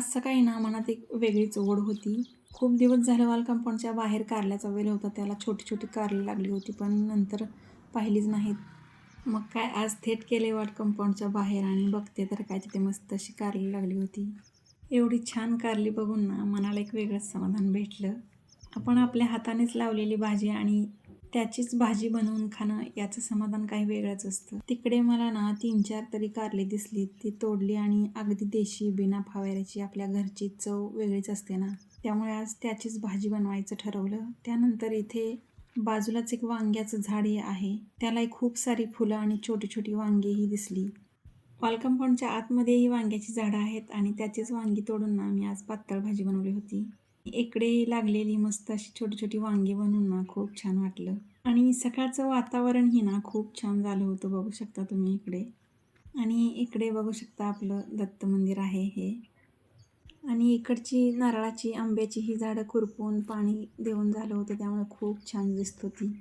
आज सकाळी ना मनात एक वेगळीच ओढ होती. खूप दिवस झालं वॉल कंपाऊंडच्या बाहेर कारल्याचा वेल होता. त्याला छोटी-छोटी कारली लागली होती, पण नंतर पाहिलीच नाहीत. मग काय आज थेट गेले वॉल कंपाऊंडच्या बाहेर आणि बघते तर काय तिथे मस्त अशी कारली लागली होती. एवढी छान कारली बघून ना मनाला एक वेगळंच समाधान भेटलं. आपण आपल्या हातानेच लावलेली भाजी आणि त्याचीच भाजी बनवून खाणं याचं समाधान काही वेगळंच असतं. तिकडे मला ना 3-4 तरी कारली दिसली. ती तोडली आणि अगदी देशी बिना फवाऱ्याची आपल्या घरची चव वेगळीच असते ना. त्यामुळे आज त्याचीच भाजी बनवायचं ठरवलं. त्यानंतर इथे बाजूलाच एक वांग्याचं झाडही आहे. त्यालाही खूप सारी फुलं आणि छोटी-छोटी वांगीही दिसली. वॉल कंपाऊंडच्या आतमध्येही वांग्याची झाडं आहेत आणि त्याचीच वांगी तोडून ना मी आज पातळ भाजी बनवली होती. इकडे लागलेली मस्त अशी छोटी-छोटी वांगी बनवून ना खूप छान वाटलं. आणि सकाळचं वातावरणही ना खूप छान झालं होतं बघू शकता तुम्ही इकडे. आणि इकडे बघू शकता आपलं दत्त मंदिर आहे हे. आणि इकडची नारळाची, आंब्याची ही झाडं खुरपून पाणी देऊन झालं होतं त्यामुळे खूप छान दिसत होती.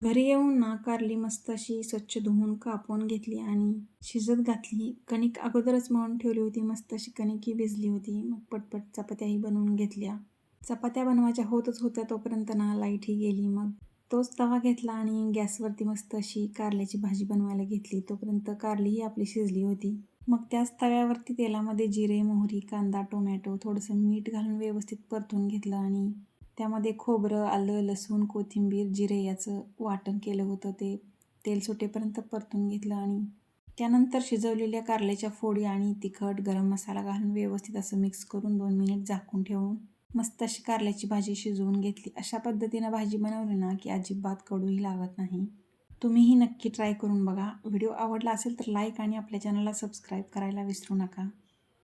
घरी येऊन ना कारली मस्त अशी स्वच्छ धुवून कापून घेतली आणि शिजत घातली. कणिक अगोदरच मळून ठेवली होती. मस्त अशी कणिकही भिजली होती. मग पटपट चपात्याही बनवून घेतल्या. चपात्या बनवायच्या होतच होत्या तोपर्यंत ना लाईटही गेली. मग तोच तवा घेतला आणि गॅसवरती मस्त अशी कारल्याची भाजी बनवायला घेतली. तोपर्यंत कारलीही आपली शिजली होती. मग त्याच तव्यावरती तेलामध्ये जिरे, मोहरी, कांदा, टोमॅटो, थोडंसं मीठ घालून व्यवस्थित परतून घेतलं आणि त्यामध्ये खोबरं, आलं, लसूण, कोथिंबीर, जिरे याचं वाटण केलं होतं. ते तेल सुटेपर्यंत परतून घेतलं आणि त्यानंतर शिजवलेल्या कारल्याच्या फोडी आणि तिखट, गरम मसाला घालून व्यवस्थित असं मिक्स करून 2 मिनिट झाकून ठेवून मस्त अशी कारल्याची भाजी शिजवून घेतली. अशा पद्धतीनं भाजी बनवली ना की अजिबात कडूही लागत नाही. तुम्हीही नक्की ट्राय करून बघा. व्हिडिओ आवडला असेल तर लाईक आणि आपल्या चॅनलला सबस्क्राईब करायला विसरू नका.